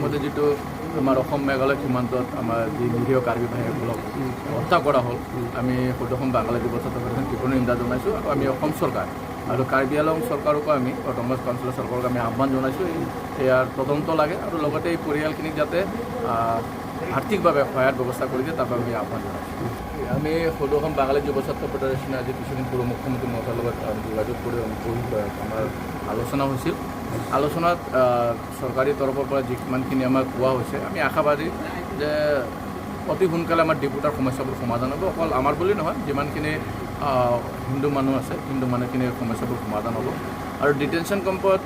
ইতিমধ্যে যেটো আমাৰ অসম মেঘালয় সীমান্তত আমাৰ যি নিৰীহ কাৰ্বি ভাইসকলক হত্যা কৰা হ'ল আমি ১৪তম বাঙালী দিৱসত তীব্ৰ নিন্দা জনাইছোঁ আৰু আমি অসম চৰকাৰ আৰু কাৰ্বি আংলং চৰকাৰকো আমি অট'নমাছ কাউন্সিলৰ চৰকাৰক আমি আহ্বান জনাইছোঁ ইয়াৰ তদন্ত লাগে আৰু লগতে এই পৰিয়ালখিনিক যাতে আৰ্থিকভাৱে সহায়ৰ ব্যৱস্থা কৰি দিয়ে তাৰ বাবে আমি আহ্বান জনাইছোঁ আমি ১৪তম বাঙালী যুৱ ছাত্ৰ ফেডাৰেশ্যনে আজি কিছুদিন পূৰ্বে মুখ্যমন্ত্ৰী মহোদয়ৰ লগত যোগাযোগ কৰি আমাৰ আলোচনা হৈছিল আলোচনাত চৰকাৰী তৰফৰ পৰা যিমানখিনি আমাক কোৱা হৈছে আমি আশাবাদী যে অতি সোনকালে আমাৰ ডিপুটাৰ সমস্যাবোৰ সমাধান হ'ব অকল আমাৰ বুলি নহয় যিমানখিনি হিন্দু মানুহ আছে হিন্দু মানুহখিনিৰ সমস্যাবোৰ সমাধান হ'ব আৰু ডিটেনশ্যন কেম্পত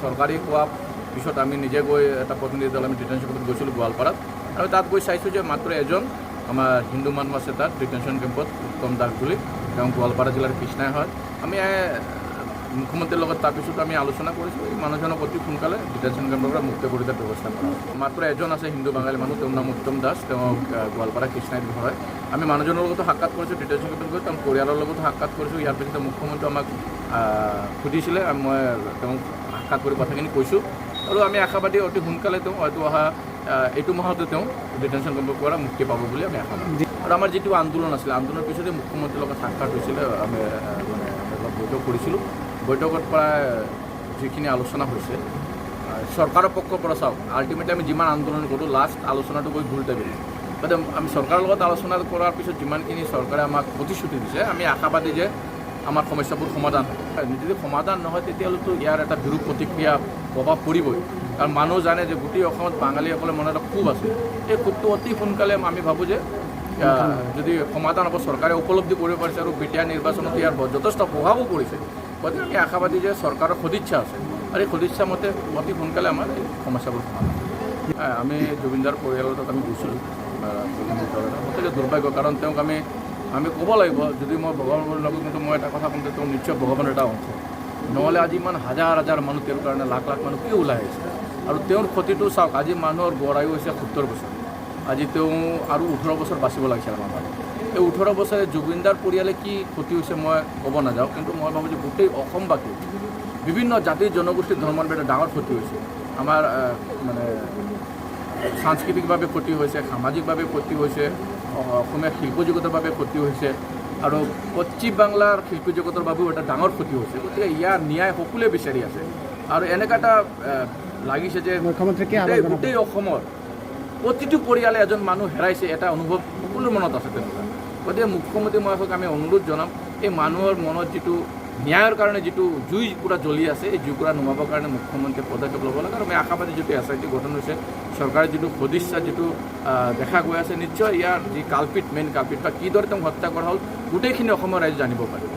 চৰকাৰী কোৱা পিছত আমি নিজে গৈ এটা প্ৰতিনিধি দল আমি ডিটেনশ্যন কেম্পত গৈছিলোঁ গোৱালপাৰাত আৰু তাত গৈ চাইছোঁ যে মাত্ৰ এজন আমাৰ হিন্দু মানুহ আছে তাত ডিটেনশ্যন কেম্পত উত্তম দাস বুলি তেওঁ গোৱালপাৰা জিলাৰ কৃষ্ণাই হয় আমি মুখ্যমন্ত্ৰীৰ লগত তাৰপিছতো আমি আলোচনা কৰিছোঁ এই মানুহজনক অতি সোনকালে ডিটেনশ্যন কেম্পৰ পৰা মুক্ত কৰি দিয়াৰ ব্যৱস্থা কৰা মাত্ৰ এজন আছে হিন্দু বাঙালী মানুহ তেওঁৰ নাম উত্তম দাস তেওঁ গোৱালপাৰা কৃষ্ণাইত ঘৰ হয় আমি মানুহজনৰ লগতো সাক্ষাৎ কৰিছোঁ ডিটেনশ্যন কেম্পত গৈ তেওঁৰ পৰিয়ালৰ লগতো সাক্ষাৎ কৰিছোঁ ইয়াৰ পিছতে মুখ্যমন্ত্ৰী আমাক সুধিছিলে মই তেওঁক সাক্ষাৎ কৰি কথাখিনি কৈছোঁ আৰু আমি আশাবাদী অতি সোনকালে তেওঁ হয়তো অহা এইটো মাহতে তেওঁ ডিটেনশ্যন কেম্পৰ পৰা মুক্তি পাব বুলি আমি আশাবাদী আৰু আমাৰ যিটো আন্দোলন আছিলে আন্দোলনৰ পিছতে মুখ্যমন্ত্ৰীৰ লগত সাক্ষাৎ হৈছিলে আমি অলপ বৈঠক কৰিছিলোঁ বৈঠকত প্ৰায় যিখিনি আলোচনা হৈছে চৰকাৰৰ পক্ষৰ পৰা চাওক আল্টিমেটলি আমি যিমান আন্দোলন কৰোঁ লাষ্ট আলোচনাটো গৈ ভুল টাইপৰ গতিকে আমি চৰকাৰৰ লগত আলোচনা কৰাৰ পিছত যিমানখিনি চৰকাৰে আমাক প্ৰতিশ্ৰুতি দিছে আমি আশাবাদী যে আমাৰ সমস্যাবোৰ সমাধান হ'ব যদি সমাধান নহয় তেতিয়াহ'লেতো ইয়াৰ এটা বিৰূপ প্ৰতিক্ৰিয়া প্ৰভাৱ পৰিবই কাৰণ মানুহ জানে যে গোটেই অসমত বাঙালীসকলৰ মনত এটা ক্ষোভ আছে এই ক্ষোভটো অতি সোনকালে আমি ভাবোঁ যে যদি সমাধান হ'ব চৰকাৰে উপলব্ধি কৰিব পাৰিছে আৰু বিটিআৰ নিৰ্বাচনত ইয়াৰ যথেষ্ট প্ৰভাৱো পৰিছে গতিকে আমি আশাবাদী যে চৰকাৰৰ সদিচ্ছা আছে আৰু এই সদিচ্ছা মতে অতি সোনকালে আমাৰ এই সমস্যাবোৰ সমাধান আমি জুবিনদাৰ পৰিয়ালৰ লগত আমি গৈছিলোঁ গতিকে দুৰ্ভাগ্য কাৰণ তেওঁক আমি ক'ব লাগিব যদি মই ভগৱানৰ লগত কিন্তু মই এটা কথা কওঁতে তেওঁ নিশ্চয় ভগৱানৰ এটা অংশ নহ'লে আজি ইমান হাজাৰ হাজাৰ মানুহ তেওঁৰ কাৰণে লাখ লাখ মানুহ কিয় ওলাই আহিছে আৰু তেওঁৰ ক্ষতিটো চাওক আজি মানুহৰ গড় আয়ু হৈছে ৭০ বছৰ আজি তেওঁ আৰু ১৮ বছৰ বাচিব লাগিছিল আমাৰ মানুহ এই ১৮ বছৰে জুবিনদাৰ পৰিয়ালে কি ক্ষতি হৈছে মই ক'ব নাযাওঁ কিন্তু মই ভাবোঁ যে গোটেই অসমবাসী বিভিন্ন জাতি জনগোষ্ঠী ধৰ্মৰ এটা ডাঙৰ ক্ষতি হৈছে আমাৰ মানে সাংস্কৃতিকভাৱে ক্ষতি হৈছে সামাজিকভাৱে ক্ষতি হৈছে অসমীয়া শিল্প জগতৰ বাবে ক্ষতি হৈছে আৰু পশ্চিম বাংলাৰ শিল্প জগতৰ বাবেও এটা ডাঙৰ ক্ষতি হৈছে গতিকে ইয়াৰ ন্যায় সকলোৱে বিচাৰি আছে আৰু এনেকুৱা এটা লাগিছে যে গোটেই অসমৰ প্ৰতিটো পৰিয়ালে এজন মানুহ হেৰাইছে এটা অনুভৱ সকলোৰ মনত আছে তেনেকুৱা গতিকে মুখ্যমন্ত্ৰী মহাশয়ক আমি অনুৰোধ জনাম এই মানুহৰ মনত যিটো ন্যায়ৰ কাৰণে যিটো জুই পুৰা জ্বলি আছে এই জুইকুৰা নুমাবৰ কাৰণে মুখ্যমন্ত্ৰীয়ে পদক্ষেপ ল'ব লাগে আৰু আমি আশাবাদী যিটো SIT গঠন হৈছে চৰকাৰে যিটো সদিচ্ছা যিটো দেখা গৈ আছে নিশ্চয় ইয়াৰ যি কালপিট মেইন কালপিট বা কিদৰে তেওঁক হত্যা কৰা হ'ল গোটেইখিনি অসমৰ ৰাইজে জানিব পাৰিব